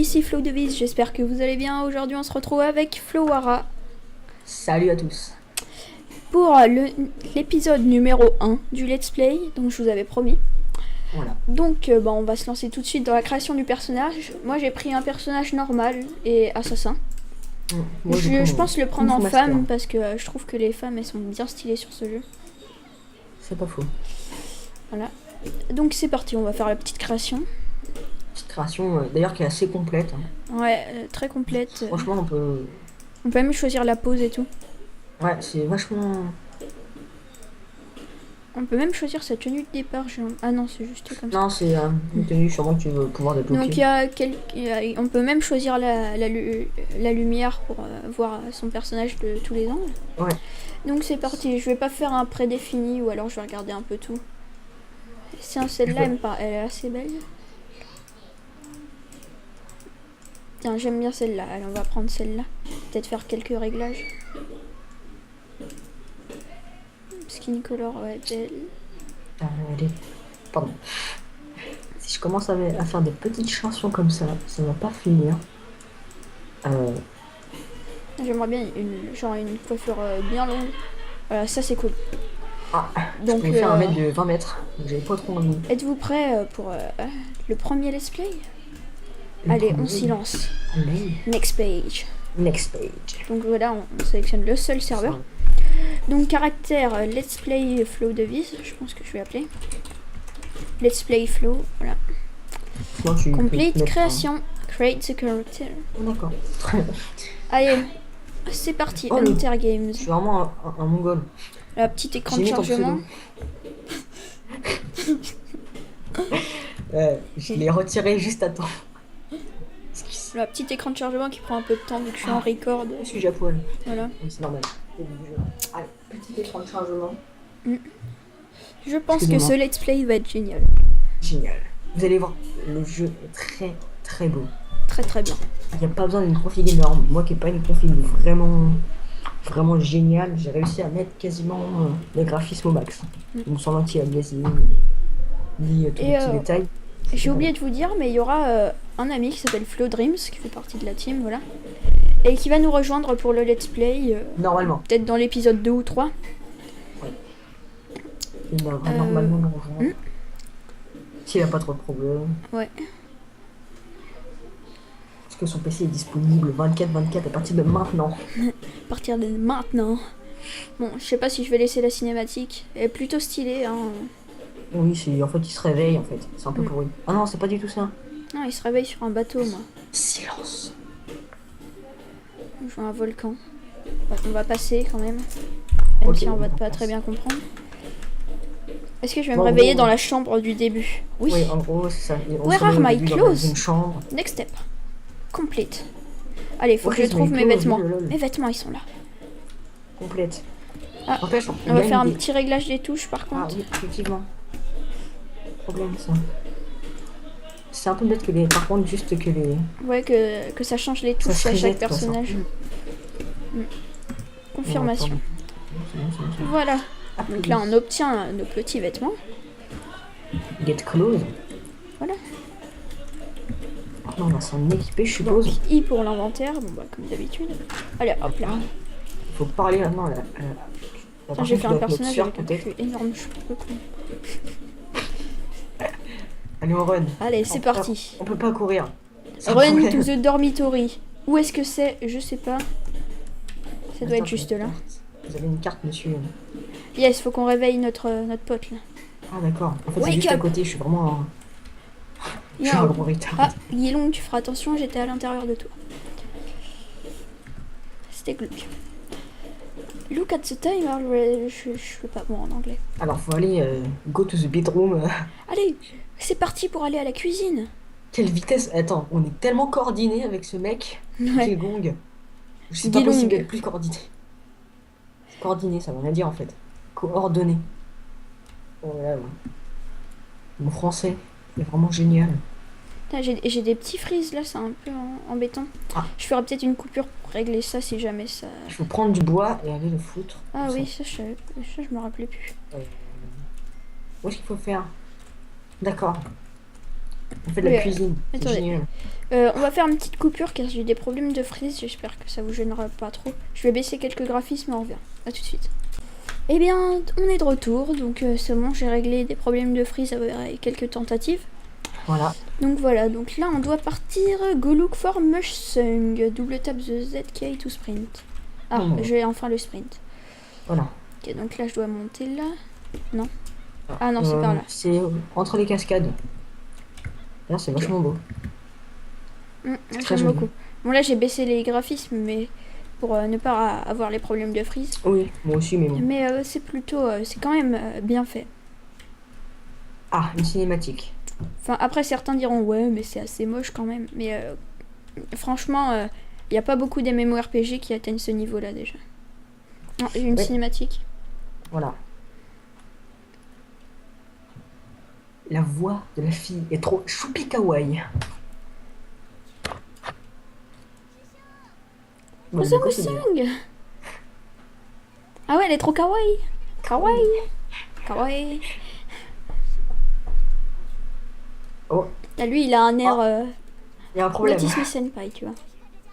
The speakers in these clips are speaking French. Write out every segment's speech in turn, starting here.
ici Flo Devise, j'espère que vous allez bien. Aujourd'hui on se retrouve avec Flowara Salut à tous. pour l'épisode numéro 1 du Let's Play, donc je vous avais promis. Voilà. Donc on va se lancer tout de suite dans la création du personnage. Moi j'ai pris un personnage normal et assassin. Moi, Je pense le prendre en Kung Fu Master. femme parce que je trouve que les femmes elles sont bien stylées sur ce jeu. C'est pas faux. Voilà. Donc c'est parti, on va faire la petite création. Petite création d'ailleurs qui est assez complète. Ouais, très complète. Franchement, On peut même choisir la pose et tout. Ouais, c'est vachement. On peut même choisir sa tenue de départ. Ah non, c'est juste comme ça. Non, c'est une tenue sûrement que tu veux pouvoir débloquer. Donc on peut même choisir la lumière pour voir son personnage de tous les angles. Ouais. Donc c'est parti, je vais pas faire un prédéfini ou alors je vais regarder un peu tout. Tiens, celle-là elle est assez belle. Tiens, j'aime bien celle-là. Allez, on va prendre celle-là. Peut-être faire quelques réglages. Skin color, ouais, belle. Allez. Pardon. Si je commence à faire des petites chansons comme ça va pas finir. J'aimerais bien une coiffure bien longue. Voilà, ça c'est cool. Ah, Donc, je peux faire un mètre de 20 mètres. Donc j'avais pas trop envie. Êtes-vous prêts pour le premier let's play? Allez, on s'y lance. Allez. Next page. Next page. Donc voilà, on sélectionne le seul serveur. Donc caractère let's play Flow Devise, je pense que je vais appeler. Let's play Flow, voilà. Moi, Complete création. Create the character. D'accord. Allez, c'est parti. Oh, Enter Games. Je suis vraiment un mongol. La petite écran de J'ai mis ton chargement. Je l'ai retiré juste à temps. La petite écran de chargement qui prend un peu de temps vu que je suis en record. Je suis japonais. Voilà. Donc c'est normal. Allez, petit écran de chargement. Je pense que ce let's play va être génial. Génial. Vous allez voir, le jeu est très très beau. Très très bien. Il n'y a pas besoin d'une config énorme. Moi qui n'ai pas une config vraiment géniale, j'ai réussi à mettre quasiment les graphismes au max. Donc sans anti-aliasing, ni tous les petits détails. J'ai oublié de vous dire, mais il y aura un ami qui s'appelle Flo Dreams, qui fait partie de la team, voilà. Et qui va nous rejoindre pour le let's play. Normalement. Peut-être dans l'épisode 2 ou 3. Ouais. Il va normalement nous rejoindre. S'il n'a pas trop de problèmes. Ouais. Parce que son PC est disponible 24/24 à partir de maintenant. À partir de maintenant. Bon, je sais pas si je vais laisser la cinématique. Elle est plutôt stylée, hein. Oui, en fait, il se réveille, en fait. C'est un peu pourri. Ah non, c'est pas du tout ça. Non, il se réveille sur un bateau, moi. Silence. Je vois un volcan. On va passer, quand même. Même si on va pas très bien comprendre. Est-ce que je vais me réveiller dans la chambre du début? Oui. Oui, en gros, c'est ça. Where are my clothes? Une chambre. Next step. Complete. Allez, faut que je Ouais, trouve mes vêtements. lol. Mes vêtements, ils sont là. Complète. Ah, En fait, on va faire un petit réglage des touches, par Ah contre. oui, effectivement. Problème, ça. C'est un peu bête que les... Par contre, juste que les... Ouais, que ça change les touches Ça à chaque reset, personnage. Confirmation. Ouais, Voilà. Donc là, on obtient nos petits vêtements. Get close. Voilà. Non, on va s'en équiper, je Donc, suppose. I pour l'inventaire, bon bah comme d'habitude. Allez, hop là. Faut parler maintenant. Tiens, j'ai fait un personnage avec un cheveu énorme, je suis peu con. Allez, on run. Allez, c'est parti. On peut pas courir. Run to the dormitory. Où est-ce que c'est? Je sais pas. Ça doit être juste là. Vous avez une carte, monsieur. Yes, faut qu'on réveille notre pote là. Ah d'accord. En fait, c'est Wake juste à up. côté. Je suis vraiment je suis un gros retard. Ah, Guilong, tu feras attention, j'étais à l'intérieur de toi. C'était glauque. Look at the time. Je suis pas bon en anglais. Alors, faut aller go to the bedroom. Allez, c'est parti pour aller à la cuisine. Quelle vitesse. Attends, on est tellement coordinés avec ce mec. Ouais. Gilgong. C'est pas possible d'être plus coordonné. Coordonné, ça veut rien dire en fait. Coordonné. Oh là là. Mon français est vraiment génial. J'ai des petits frises là, c'est un peu embêtant. Ah. Je ferai peut-être une coupure pour régler ça si jamais ça... Il faut prendre du bois et aller le foutre. Ah oui, ça je me rappelais plus. Où est-ce qu'il faut faire? D'accord. On fait de la Oui, cuisine. C'est attendez. génial. On va faire une petite coupure car j'ai des problèmes de frise. J'espère que ça vous gênera pas trop. Je vais baisser quelques graphismes et on revient. A tout de suite. Eh bien, on est de retour. Donc c'est bon, j'ai réglé des problèmes de frise avec quelques tentatives. Voilà. Donc voilà, donc là on doit partir. Go look for Mustang. Double tap the ZK to sprint. Ah, j'ai enfin le sprint. Voilà. Ok, donc là je dois monter là. Non. Ah non, c'est par là. C'est entre les cascades. Là, c'est vachement beau. Très J'aime joli. beaucoup. Bon là j'ai baissé les graphismes, mais pour ne pas avoir les problèmes de frise. Oui, moi aussi, mais bon. Mais c'est plutôt, c'est quand même bien fait. Ah, une cinématique. Enfin, après, certains diront, ouais, mais c'est assez moche quand même. Mais franchement, il n'y a pas beaucoup des MMORPG qui atteignent ce niveau-là déjà. Non, j'ai une cinématique. Voilà. La voix de la fille est trop choupi kawaii. Bon, Oh, du c'est coup, c'est bien. Mustang. Ah ouais, elle est trop kawaii. Kawaii. Kawaii. Oh, Là, lui, il a un air il y a un problème. Natismi Senpai, tu vois.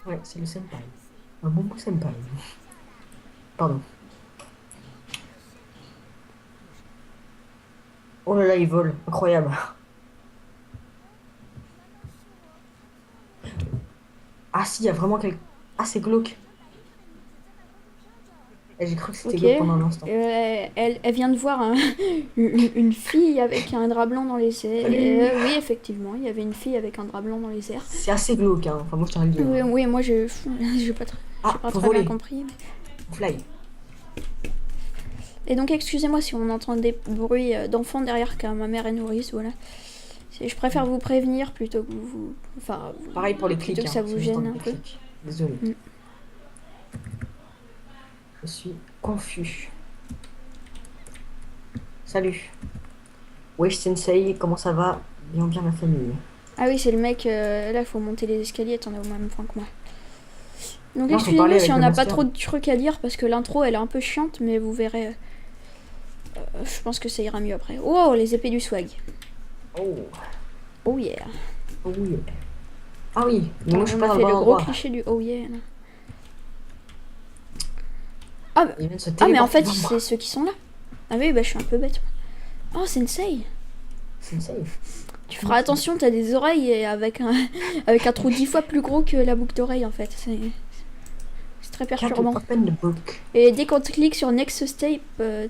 Ouais, c'est le senpai. Un bon senpai. Pardon. Oh là là, il vole. Incroyable. Ah si, il y a vraiment quelque... Ah, c'est glauque. Et j'ai cru que c'était Ok. glauque pendant un instant. Elle vient de voir une fille avec un drap blanc dans les airs. Oui, effectivement, il y avait une fille avec un drap blanc dans les airs. C'est assez glauque, hein. Enfin, moi, je tiens à le dire. Oui, oui, moi, j'ai pas, Ah, pas faut très bien voler. compris. Fly. Et donc, excusez-moi si on entend des bruits d'enfants derrière, car ma mère est nourrice, voilà. Je préfère vous prévenir plutôt que vous... Enfin, Pareil pour les clics. plutôt que ça vous c'est juste gêne des un peu. clics. Désolé. Mm. Je suis confus. Salut. Wesh Sensei, comment ça va? Bien la famille. Ah oui, c'est le mec, là, il faut monter les escaliers, t'en as au même point que moi. Donc, Non, faut parler excusez-nous si avec on le n'a pas master. trop de trucs à dire, parce que l'intro, elle est un peu chiante, mais vous verrez... je pense que ça ira mieux après. Oh, les épées du swag. Oh. Oh yeah. Oh yeah. Ah oui, mais moi je suis On pas a dans fait le bon le gros endroit. cliché du oh yeah. Là. Ah, Il vient de se ah, mais en téléporter fait, devant moi. c'est ceux qui sont là. Ah oui, bah je suis un peu bête. Oh, Sensei. Sensei. Tu feras attention, t'as des oreilles et avec un trou 10 fois plus gros que la boucle d'oreille en fait. C'est très Can perturbant. open the book. Et dès qu'on te clique sur Next Step,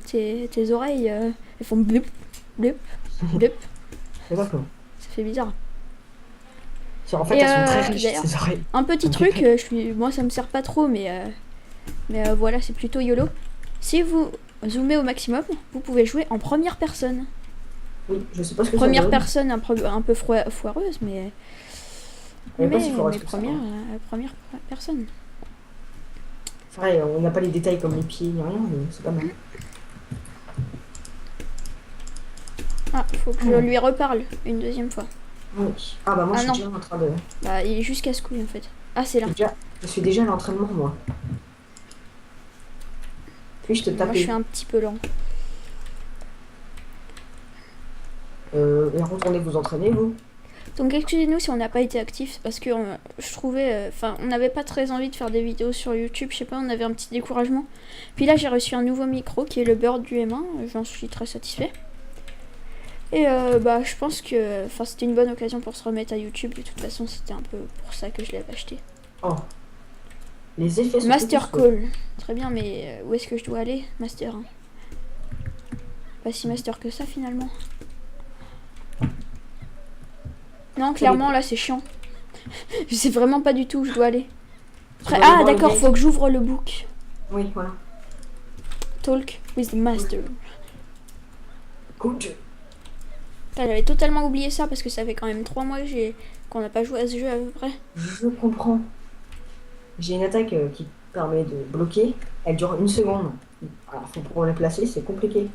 tes oreilles elles font blup, blup, blup. C'est pas comment. Ça fait bizarre. En fait, Et, elles sont très riches, d'ailleurs, ces oreilles. Un petit truc, moi ça me sert pas trop, mais voilà, c'est plutôt YOLO. Si vous zoomez au maximum, vous pouvez jouer en première personne. Oui, je sais pas ce que Première ça donne. personne un peu foireuse, mais Elle est pas si foireuse que ça, première, hein. première personne. C'est vrai, on n'a pas les détails comme les pieds ni rien, mais c'est pas mal. Ah, faut que je lui reparle une deuxième fois. Oui. Ah bah moi Ah je non. suis déjà en train de... Bah, il est juste casse-couille en fait. Ah, c'est là. Je suis déjà à l'entraînement moi. Puis-je te Moi, je taper suis un petit peu lent. et retournez vous entraîner vous. Donc, excusez-nous si on n'a pas été actifs parce que je trouvais. Enfin, on n'avait pas très envie de faire des vidéos sur YouTube. Je sais pas, on avait un petit découragement. Puis là, j'ai reçu un nouveau micro qui est le Bird du M1. J'en suis très satisfait. Et bah, je pense que c'était une bonne occasion pour se remettre à YouTube. De toute façon, c'était un peu pour ça que je l'avais acheté. Oh. Les effets sont Master tous- Call. Très bien, mais où est-ce que je dois aller? Master. Hein. Pas si master que ça finalement. Non, clairement, là, c'est chiant. Je sais vraiment pas du tout où je dois aller. Après, dois aller ah, voir le d'accord, gate. faut que j'ouvre le book. Oui, voilà. Talk with the master. Good. Putain, j'avais totalement oublié ça parce que ça fait quand même 3 mois qu'on n'a pas joué à ce jeu à peu près. Je comprends. J'ai une attaque qui permet de bloquer. Elle dure 1 seconde. Alors, pour la placer, c'est compliqué.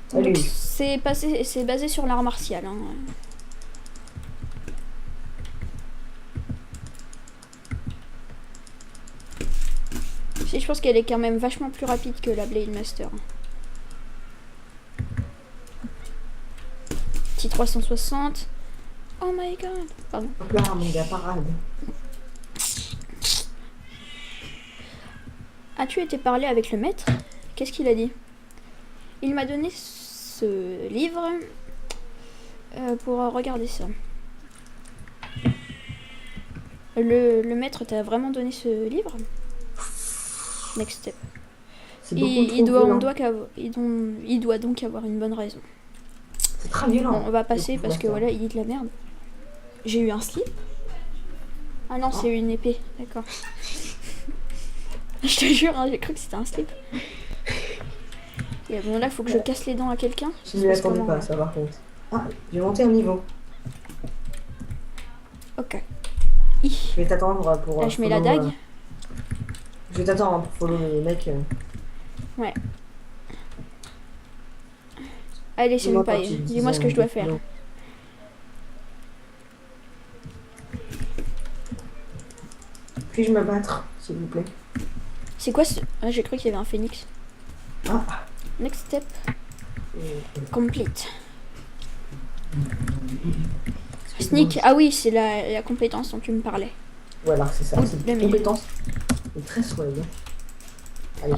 Salut. Donc, c'est basé sur l'art martial. Hein. Je pense qu'elle est quand même vachement plus rapide que la Blade Master. 360. Oh my god. Pardon. Hop là, mon gars, parade. As-tu été parler avec le maître? Qu'est-ce qu'il a dit? Il m'a donné ce livre pour regarder ça. Le maître t'a vraiment donné ce livre? Next step. C'est beaucoup Il trop violent. doit donc avoir une bonne raison. C'est très violent. Bon, on va passer Le parce que master. voilà, il dit de la merde. J'ai eu un slip? Ah non, c'est une épée, d'accord. Je te jure, hein, j'ai cru que c'était un slip. Et bon, là, faut que je casse les dents à quelqu'un. Je ne m'attendais pas à ça par contre. Ah, j'ai monté un niveau. Ok. Je vais t'attendre pour. Là, je mets la follow, dague. Je vais t'attendre pour follow le mec. Ouais. Allez, c'est Dis-moi une paille. quand il Dis-moi ce que je dois faire. Puis-je me battre, s'il vous plaît? C'est quoi ce... Ah, j'ai cru qu'il y avait un phénix. Ah. Next step. Complete. Sneak. Ah oui, c'est la compétence dont tu me parlais. Voilà, c'est ça. Oh, C'est la une compétence. C'est très soignée. Allez.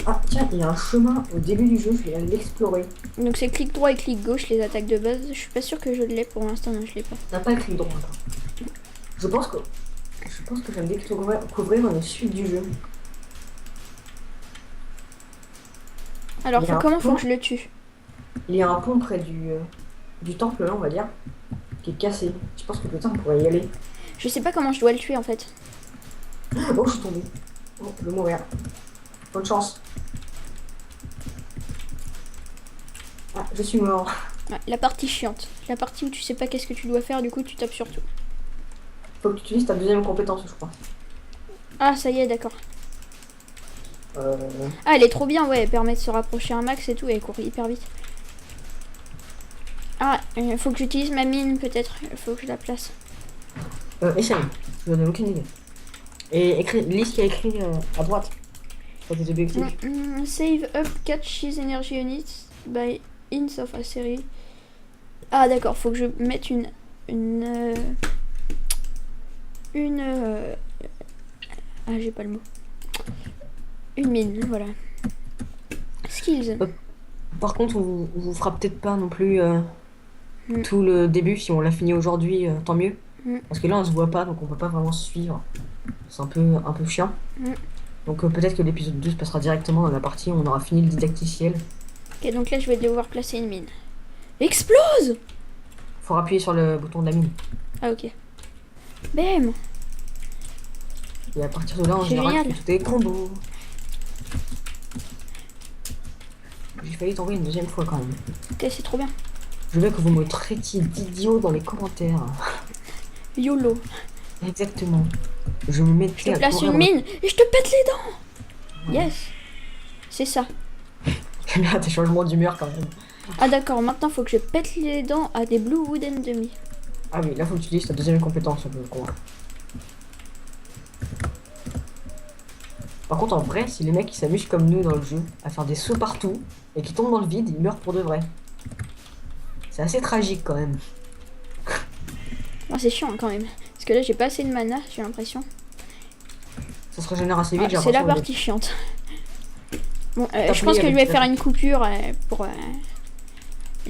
Ah, tiens, il y a un chemin au début du jeu, je vais aller l'explorer. Donc c'est clic droit et clic gauche les attaques de base. Je suis pas sûre que je l'ai pour l'instant, non, je l'ai pas. T'as pas le clic droit encore. Je pense que je viens de découvrir une suite du jeu. Alors, Il y a un comment faut pont. que je le tue? Il y a un pont près du temple, là, on va dire, qui est cassé. Je pense que peut-être on pourrait y aller. Je sais pas comment je dois le tuer en fait. Oh, je suis tombé. Oh, je vais mourir. Bonne chance. Ah, je suis mort. Ouais, la partie chiante. La partie où tu sais pas qu'est-ce que tu dois faire, du coup tu tapes sur tout. Faut que tu utilises ta deuxième compétence, je crois. Ah, ça y est, d'accord. Euh... Ah, elle est trop bien, ouais, elle permet de se rapprocher un max et tout, et elle court hyper vite. Ah, faut que j'utilise ma mine peut-être, faut que je la place. Essaye. Je n'en ai aucune idée. Et lis ce qu'il y a écrit à droite. Sur tes objectifs. Save up catch his energy units by ins of a series. Ah d'accord, faut que je mette ah, j'ai pas le mot. Une mine, voilà. Skills. Par contre, on vous fera peut-être pas non plus Mm. tout le début. Si on l'a fini aujourd'hui, tant mieux. Mm. Parce que là, on se voit pas, donc on peut pas vraiment se suivre. C'est un peu chiant. Mm. Donc peut-être que l'épisode 2 se passera directement dans la partie où on aura fini le didacticiel. Ok, donc là je vais devoir placer une mine. Explose! Faut appuyer sur le bouton de la mine. Ah ok. Bam! Et à partir de là, en C'est général, génial. tu fais des combos. J'ai failli tomber une deuxième fois quand même. Ok, c'est trop bien. Je veux que vous me traitiez d'idiot dans les commentaires. YOLO. Exactement. Je me mettais Je te à place courir une dans- mine et je te pète les dents! Ouais. Yes! C'est ça. J'aime bien tes changements d'humeur quand même. Ah d'accord, maintenant faut que je pète les dents à des blue wood ennemis. Ah oui, là faut que tu utilises ta deuxième compétence, on peut le convaincre. Par contre, en vrai, si les mecs ils s'amusent comme nous dans le jeu, à faire des sauts partout, et qui tombent dans le vide, ils meurent pour de vrai. C'est assez tragique quand même. Ah, c'est chiant quand même. Parce que là j'ai pas assez de mana, j'ai l'impression. Ça se régénère assez vite, Ah, j'ai c'est la l'impression. partie chiante. Bon, T'as je pense pris que je avec vais ta- faire une coupure pour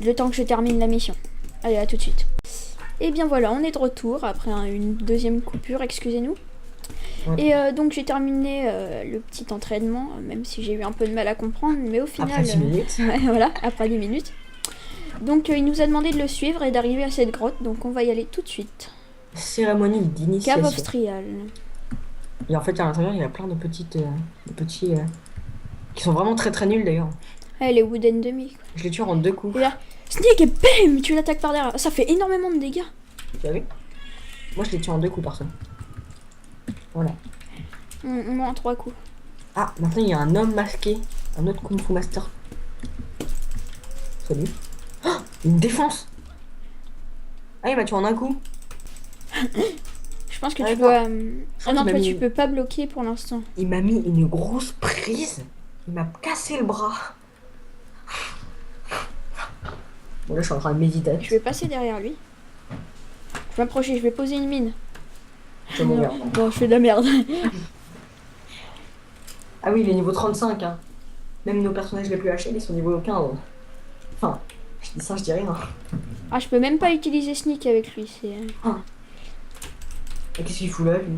le temps que je termine la mission. Allez, à tout de suite. Et bien voilà, on est de retour après une deuxième coupure, excusez-nous. Ouais. Et donc j'ai terminé le petit entraînement, même si j'ai eu un peu de mal à comprendre, mais au final... Après 10 minutes. ouais, voilà, après 10 minutes. Donc il nous a demandé de le suivre et d'arriver à cette grotte, donc on va y aller tout de suite. Cérémonie Cave d'initiation. of Strial. Et en fait, à l'intérieur, il y a plein de petits qui sont vraiment très très nuls d'ailleurs. Ah, les wooden demi, quoi. Je les tue en 2 coups. Et là, Sneak et bam, tu l'attaques par derrière. Ça fait énormément de dégâts. Tu as vu? Moi, je les tue en 2 coups par ça. Voilà. Moi en 3 coups. Ah, maintenant il y a un homme masqué, un autre Kung Fu Master. Salut. Oh, une défense. Ah, il m'a tué en un coup. Je pense que Ah, tu d'accord. dois... Je Ah non, crois toi qu'il m'a tu mis- peux pas bloquer pour l'instant. Il m'a mis une grosse prise. Il m'a cassé le bras. Bon, là, je suis en train de méditer. Je vais passer derrière lui. Je vais m'approcher, je vais poser une mine. Je me regarde. Bon, je fais de la merde. Ah oui, il est niveau 35. Hein. Même nos personnages les plus hachés, ils sont niveau 15. Enfin, je dis ça, je dis rien. Ah, je peux même pas utiliser sneak avec lui. C'est. Et qu'est-ce qu'il fout là, lui?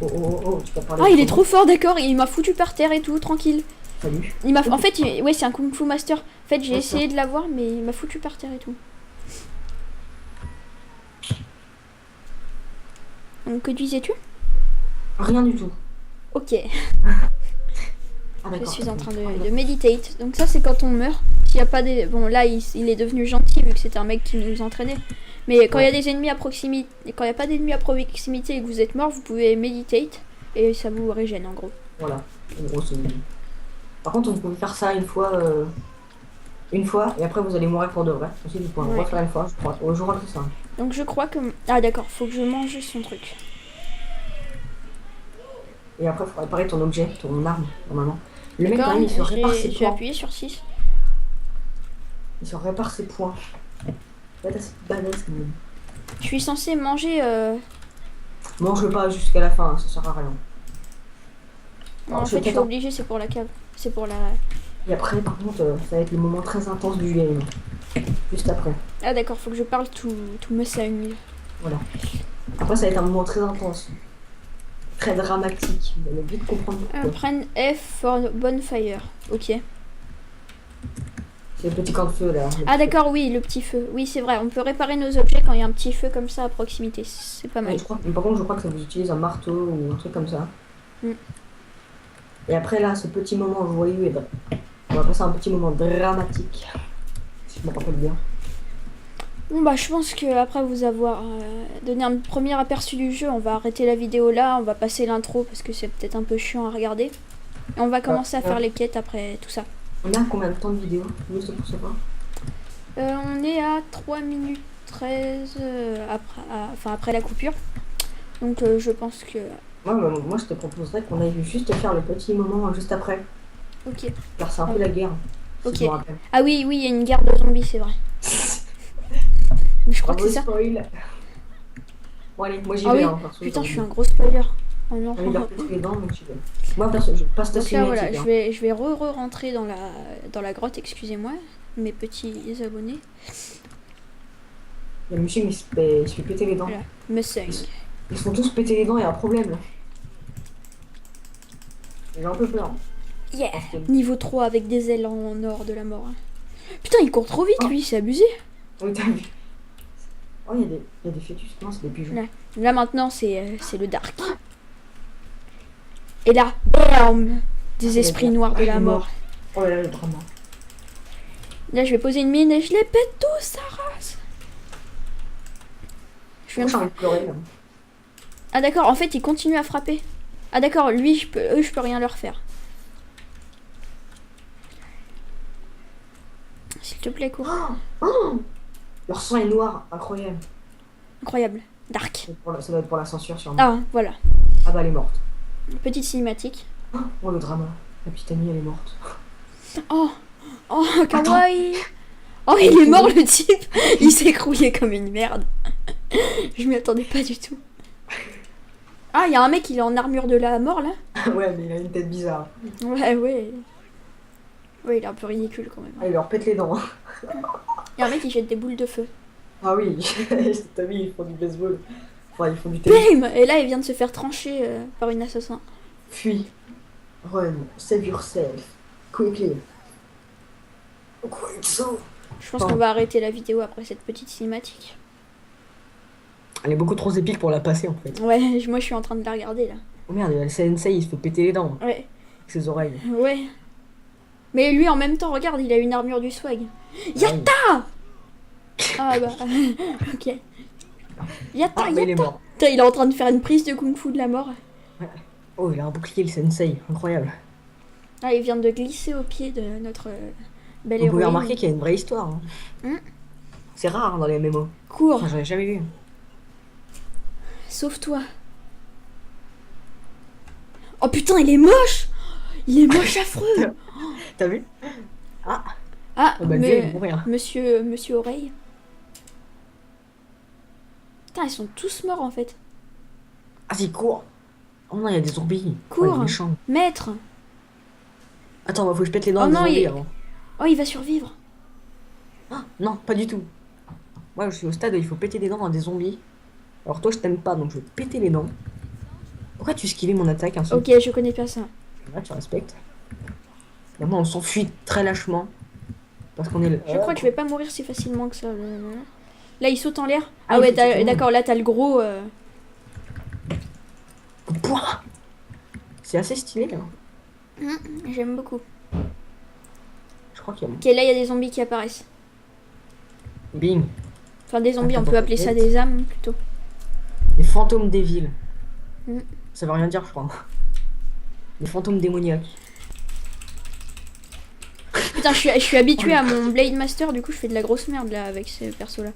Oh, oh, oh, oh, tu peux parler. Ah, il est trop fort, d'accord. Il m'a foutu par terre et tout, tranquille. Salut. Il m'a. En fait, ouais, c'est un Kung Fu Master. En fait, j'ai D'accord. essayé de l'avoir, mais il m'a foutu par terre et tout. Donc, que disais-tu? Rien du tout. Ok. Ah, Je d'accord. suis en train de meditate. Donc ça, c'est quand on meurt. S'il y a pas des... Bon, là, il est devenu gentil vu que c'était un mec qui nous entraînait. Mais quand il y a des ennemis à proximité, quand il n'y a pas d'ennemis à proximité et que vous êtes mort, vous pouvez meditate et ça vous régène en gros. Voilà. En gros, c'est... Par contre, vous pouvez faire ça une fois, et après vous allez mourir pour de vrai. Ensuite, vous pouvez refaire une fois, je crois. Je crois que c'est ça. Donc je crois que... Ah d'accord, faut que je mange son truc. Et après, il faut réparer ton objet, ton arme, normalement. Le mec, quand D'accord, même, il se répare ses j'ai points. appuyé sur 6. Il se répare ses points. C'est badass quand même. Je suis censé manger... Mange pas jusqu'à la fin, ça sert à rien. Non, en fait, je suis obligé, c'est pour la cave. C'est pour la... Et après, par contre, ça va être le moment très intense du game. Juste après. Ah d'accord, faut que je parle tout Mustang. Voilà. Après, ça va être un moment très intense. Très dramatique. Vous allez vite comprendre pourquoi. Prenne F for bonfire. Ok. C'est le petit camp de feu là. Ah d'accord, oui, le petit feu. Oui, c'est vrai, on peut réparer nos objets quand il y a un petit feu comme ça à proximité. C'est pas mal. Ouais, par contre, je crois que ça vous utilise un marteau ou un truc comme ça. Mm. Et après là, ce petit moment joyeux, on va passer un petit moment dramatique. Si je me rappelle bien. Bon bah je pense que après vous avoir donné un premier aperçu du jeu, on va arrêter la vidéo là, on va passer l'intro parce que c'est peut-être un peu chiant à regarder. Et on va commencer à faire les quêtes après tout ça. On a combien de temps de vidéo? Juste pour savoir. On est à 3 minutes 13 après la coupure. Donc je pense que... Moi je te proposerais qu'on aille juste faire le petit moment juste après. Ok. Car c'est un peu la guerre. Ok. Si je me rappelle. Ah oui, il y a une guerre de zombies, c'est vrai. Mais je crois que c'est ça. Spoil. Bon allez, moi j'y Ah vais. oui, Hein, perso, putain, je suis un gros spoiler. Oh non. Il a pété les dents, donc j'y vais. Moi perso, je passe ta Donc là, cinématique. voilà, Hein. je vais rentrer dans la grotte, excusez-moi, mes petits abonnés. Il y a le monsieur qui se fait péter les dents. Voilà, Mustang. Ils se font tous péter les dents, il y a un problème là. J'ai un peu peur. Yeah. Niveau 3 avec des ailes en or de la mort. Putain, il court trop vite, lui, c'est abusé. Oui, t'as vu. Oh, il y a des fœtus. Non, c'est des pigeons. Là maintenant, c'est le dark. Et là, bam, des esprits noirs de la mort. Oh là là, le drama. Là, je vais poser une mine et je les pète tous, sa race. Je viens de... J'ai envie de pleurer là. Ah d'accord, en fait, il continue à frapper. Ah d'accord, lui, eux, je peux rien leur faire. S'il te plaît, cours. Leur sang est noir, incroyable. Incroyable. Dark. Ça doit être pour la censure sûrement. Ah, voilà. Ah bah elle est morte. Petite cinématique. Oh le drama. La petite amie elle est morte. Oh, kawaii. Oh, il est mort le type. Il s'est écroulé comme une merde. Je m'y attendais pas du tout. Ah, il y a un mec, il est en armure de la mort là. Ouais, mais il a une tête bizarre. Ouais. Ouais, il est un peu ridicule quand même. Ah, il leur pète les dents. Il y a un mec qui jette des boules de feu. Ah oui, cette amie ils font du baseball. Enfin, ils font du tennis. Bam. Et là, il vient de se faire trancher par une assassin. Fuis. Run. Save yourself. Quickly. Quick so. Je pense qu'on va arrêter la vidéo après cette petite cinématique. Elle est beaucoup trop épique pour la passer en fait. Ouais, moi je suis en train de la regarder là. Oh merde, le sensei il se fait péter les dents Ouais. avec ses oreilles. Ouais. Mais lui en même temps, regarde, il a une armure du swag. Yatta! Ah bah, ok. Yatta, Ah, mais il est yatta! mort. Putain, il est en train de faire une prise de kung-fu de la mort. Oh, il a un bouclier le sensei, incroyable. Ah, il vient de glisser au pied de notre belle Vous pouvez héroïne. remarquer qu'il y a une vraie histoire. Hein. Hmm. C'est rare hein, dans les MMO. Cours, Enfin, j'en ai jamais vu. sauve-toi. Oh putain, il est moche! Il est moche affreux! T'as vu? Ah, Ah, Oh, bah, lui, il va mourir. Monsieur Oreille. Putain, ils sont tous morts en fait. Vas-y, cours. Oh non, il y a des zombies. Oh, il est Cours, méchant. maître. Attends, faut que je pète les dents Oh à des non, zombies avant. il va survivre. Ah, non, pas du tout. Moi, je suis au stade où il faut péter les dents à des zombies. Alors toi, je t'aime pas, donc je vais péter les dents. Pourquoi tu esquivais mon attaque ainsi? Ok, je connais pas ça. Là, tu respectes. Et moi, on s'enfuit très lâchement. Parce qu'on est le... Je crois que je vais pas mourir si facilement que ça. Là, il saute en l'air. Ah, Ah il ouais, faut que tu d'accord, là t'as le gros. Pouah. C'est assez stylé, là. J'aime beaucoup. Je crois qu'il y a... Ok, là il y a des zombies qui apparaissent. Bing. Enfin, des zombies, on Attends, peut appeler ça peut-être. des âmes plutôt. Les fantômes des villes. Mm. Ça veut rien dire, je crois. Les fantômes démoniaques. Putain, je suis habitué à mon Blade Master, du coup je fais de la grosse merde là avec ces persos là.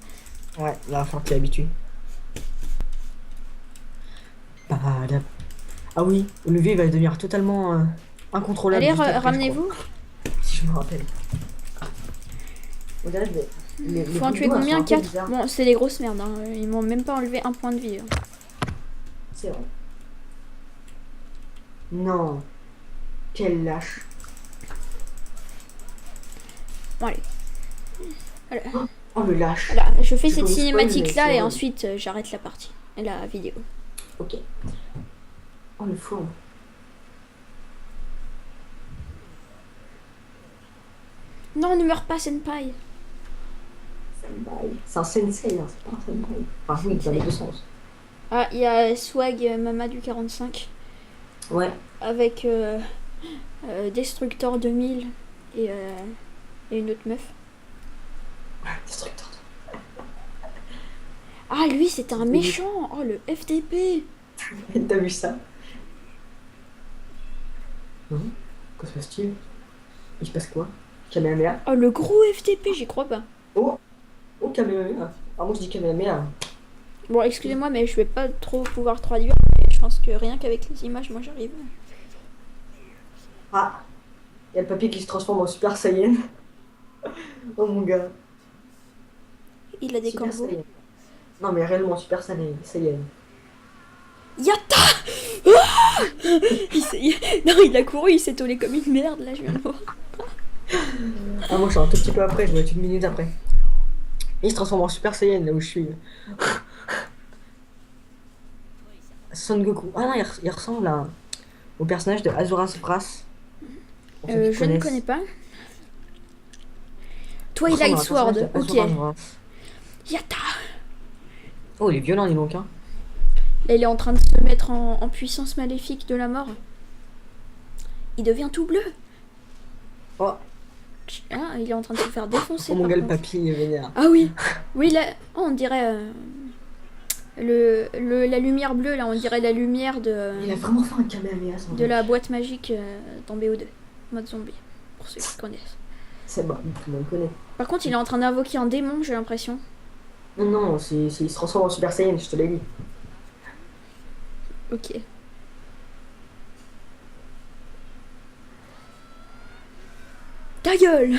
Ouais, là, il va falloir que t'es habitué. Badab. Ah oui, le vieux il va devenir totalement incontrôlable. Allez, juste après, je crois. ramenez-vous. Si je me rappelle. On dirait les Faut en boules tuer d'eau, elles combien sont un peu 4. bizarres. Bon, c'est des grosses merdes, hein. Ils m'ont même pas enlevé un point de vie. C'est vrai. Non. Quel lâche. Bon, allez. Voilà. Oh le lâche. Voilà, je fais Je cette peux vous cinématique là spoiler, et c'est ensuite j'arrête la partie. La vidéo. Ok. Oh le fourbe. Non, ne meurs pas, Senpai. Senpai. C'est un sensei, hein, c'est pas un senpai. Enfin oui, dans les deux sens. Ah, il y a Swag Mama du 45 Ouais. avec Destructor 2000 et une autre meuf. Destructeur. Ah, lui, c'était un méchant. Oh, le FDP. T'as vu ça? Non. Que se passe-t-il? Il se passe quoi? Kamehameha? Oh, le gros FDP, j'y crois pas. Oh! Oh Kamehameha! Ah moi je dis Kamehameha. Bon, excusez-moi, mais je vais pas trop pouvoir traduire. Mais je pense que rien qu'avec les images, moi j'arrive. Ah! Il y a le papier qui se transforme en Super Saiyan. Oh mon gars. Il a des Super corbeaux. Saiyan. Non mais réellement Super Saiyan. Yatta. Ah, non, il a couru, il s'est tollé comme une merde, là, je viens de voir. Ah moi je suis un tout petit peu après, je vais être une minute après. Et il se transforme en Super Saiyan là où je suis. Son Goku. Ah non, il ressemble au personnage de Azuras Vras. Pour ceux qui Je ne connaissent. connais pas. Il ressemble à Twilight un Sword, personnage de ok. Azuras Vras. Yatta. Oh il est violent dis donc hein. Là, il est en train de se mettre en puissance maléfique de la mort. Il devient tout bleu. Oh, Ah, il est en train de se faire défoncer. oh mon par gars le contre. papy il est vénère. Ah oui. Oui, là, oh, on dirait la lumière bleue, là, on dirait la lumière Il a vraiment fait un Kamehameha son de mec. la boîte magique dans BO2. Mode zombie, pour ceux qui connaissent. C'est bon, tout le monde connaît. Par contre, il est en train d'invoquer un démon, j'ai l'impression. Non, non, il se transforme en Super Saiyan, je te l'ai dit. Ok. Ta gueule.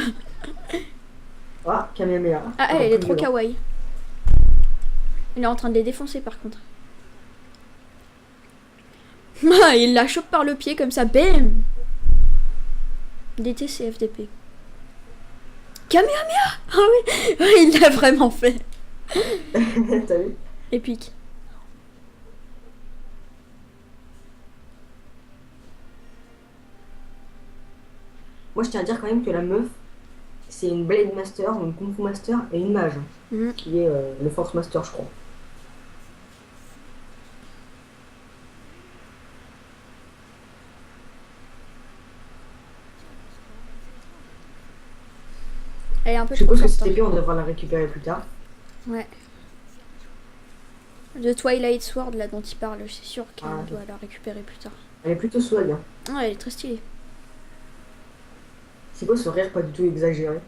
Ah, Kamehameha. Ah, elle est trop violent. kawaii. Il est en train de les défoncer, par contre. Ah, il la chope par le pied, comme ça, bam. DTC FDP. Kamehameha. Ah oui, il l'a vraiment fait. T'as vu? Épique. Moi, je tiens à dire quand même que la meuf, c'est une Blade Master, une Kung Fu Master et une mage, Mhm. qui est le Force Master, je crois. Elle est un peu Je trop suppose que forte. cette épée, on devra la récupérer plus tard. Ouais. De Twilight Sword, là, dont il parle, c'est sûr qu'elle Ah, doit la récupérer plus tard. Elle est plutôt swag. Hein. Ah, elle est très stylée. C'est quoi ce rire pas du tout exagéré?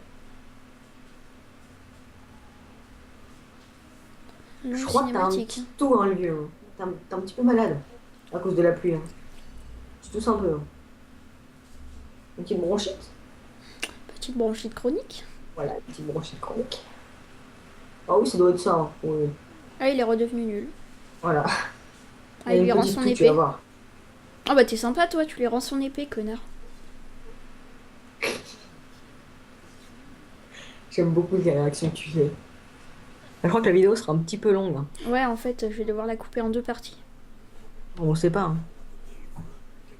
Longue Je crois que t'as un cinématique. petit toux, hein, le vieux. Hein. T'es un petit peu malade à cause de la pluie. Hein. Tu tousses un peu. Hein. Une petite bronchite? Petite branchée de chronique. Voilà, petite branchée de chronique. Ah oui, ça doit être ça. Hein. Ouais. Ah, il est redevenu nul. Voilà. Ah, il lui une rend petite son touche, tu vas épée. voir. Ah bah t'es sympa toi, tu lui rends son épée, connard. J'aime beaucoup les réactions que tu fais. Je crois que la vidéo sera un petit peu longue. Hein. Ouais, en fait, je vais devoir la couper en 2 parties. On sait pas. Hein.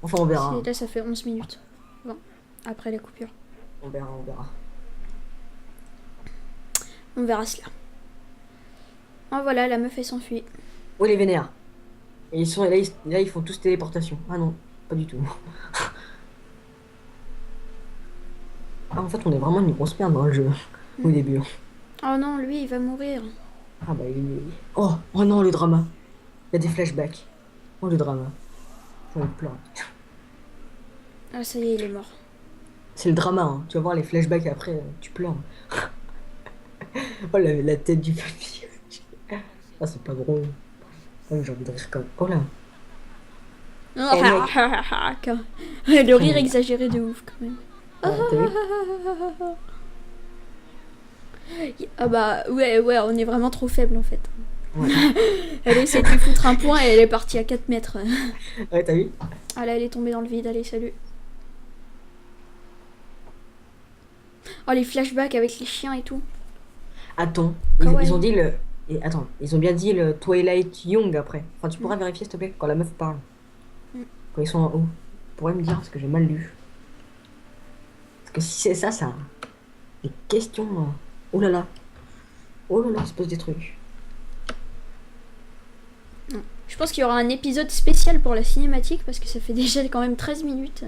Enfin, on verra. Là, ça fait 11 minutes. Bon, après la coupure. On verra, on verra. On verra cela. Oh voilà, la meuf elle s'enfuit. Oui, les vénères. Et ils sont là, ils font tous téléportation. Ah non, pas du tout. Ah, en fait, on est vraiment une grosse merde dans le jeu au début. Oh non, lui il va mourir. Ah bah oh, oh non, le drama. Il y a des flashbacks. Oh le drama. J'ai envie de pleurer. Ah ça y est, il est mort. C'est le drama, hein. Tu vas voir les flashbacks après, tu pleures. Oh la tête du papy. Ah c'est pas drôle. Ah, j'ai envie de rire comme. Oh là. Le rire exagéré de ouf quand même. Ah, t'as vu Ah bah ouais, on est vraiment trop faible en fait. Ouais. Elle a essayé de lui foutre un point et elle est partie à 4 mètres. Ouais, t'as vu Ah là, elle est tombée dans le vide, allez, salut. Oh, les flashbacks avec les chiens et tout. Attends, Kawaii. ils ont dit le. Et attends, ils ont bien dit le Twilight Young après. Enfin, tu pourras vérifier s'il te plaît quand la meuf parle. Quand ils sont en haut. Tu pourrais me dire parce que j'ai mal lu. Parce que si c'est ça, ça. Des questions. Oh là là. Oh là là, il se pose des trucs. Je pense qu'il y aura un épisode spécial pour la cinématique parce que ça fait déjà quand même 13 minutes.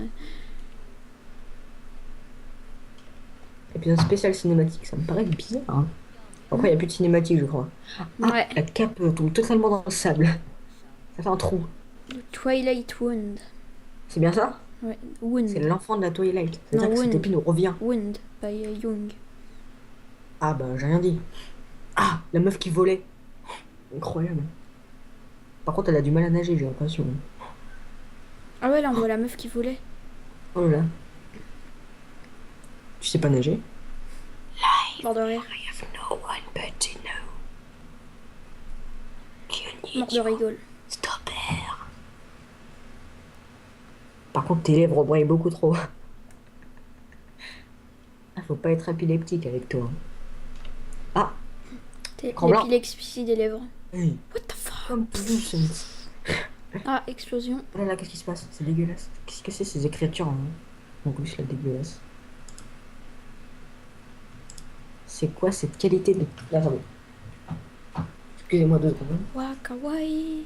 Épisode spécial cinématique, ça me paraît bizarre. Hein. Après, il n'y a plus de cinématique, je crois. Ah, Ouais. la cape tombe totalement dans le sable. Ça fait un trou. Twilight Wound. C'est bien ça? Ouais, C'est Wound. l'enfant de la Twilight. C'est Non, ça que cette Wound. épée nous revient. Wound by Young. Ah bah, j'ai rien dit. Ah, la meuf qui volait. Incroyable. Par contre, elle a du mal à nager, j'ai l'impression. Ah ouais, là on voit la meuf qui volait. Oh là là. Tu sais pas nager? Mort de rire. I have no one but to know. Mort de rigole. Stop her. Par contre, tes lèvres brillent beaucoup trop. Ah, faut pas être épileptique avec toi. Ah, T'es Tremblant. l'épilepsie des lèvres. oui. What the fuck? Comme plus. Ah, explosion. Oh là là, qu'est-ce qui se passe? C'est dégueulasse. Qu'est-ce que c'est ces écritures hein en plus, là, dégueulasse. C'est quoi cette qualité de. Attendez. Excusez-moi 2 secondes. Wakawaii.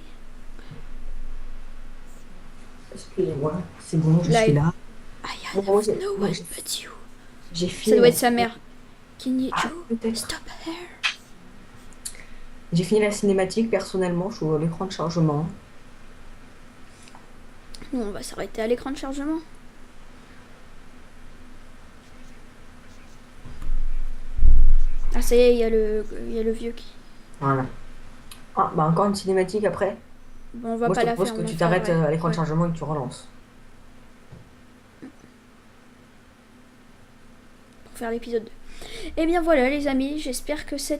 Excusez-moi, c'est bon, je Là, suis là. I Bon, have moi, j'ai- no moi, one j'ai- but you. J'ai Ça fini. doit être sa mère. Can you Ah, peut-être. stop her? J'ai fini la cinématique, personnellement, je suis à l'écran de chargement. Nous, on va s'arrêter à l'écran de chargement. Ah, ça y est, il y a le vieux qui. Voilà. Ah, bah encore une cinématique après. Bon, on va Moi, pas je te la propose faire. que on tu va t'arrêtes faire, ouais. à l'écran de Ouais. chargement et que tu relances. Pour faire l'épisode 2. Et bien voilà, les amis, j'espère que ce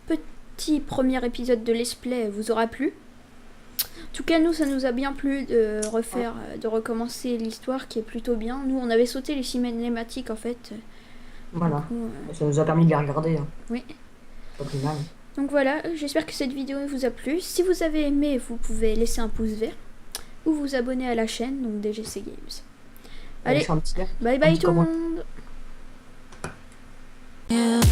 petit premier épisode de Let's Play vous aura plu. En tout cas, nous, ça nous a bien plu de refaire, de recommencer l'histoire qui est plutôt bien. Nous, on avait sauté les cinématiques en fait. Voilà. Du coup, Ça nous a permis de les regarder. Hein. oui. Pas plus mal. Donc voilà, j'espère que cette vidéo vous a plu. Si vous avez aimé, vous pouvez laisser un pouce vert ou vous abonner à la chaîne, donc DGC Games. Allez, Laisse un petit like. bye bye petit tout le comment- monde.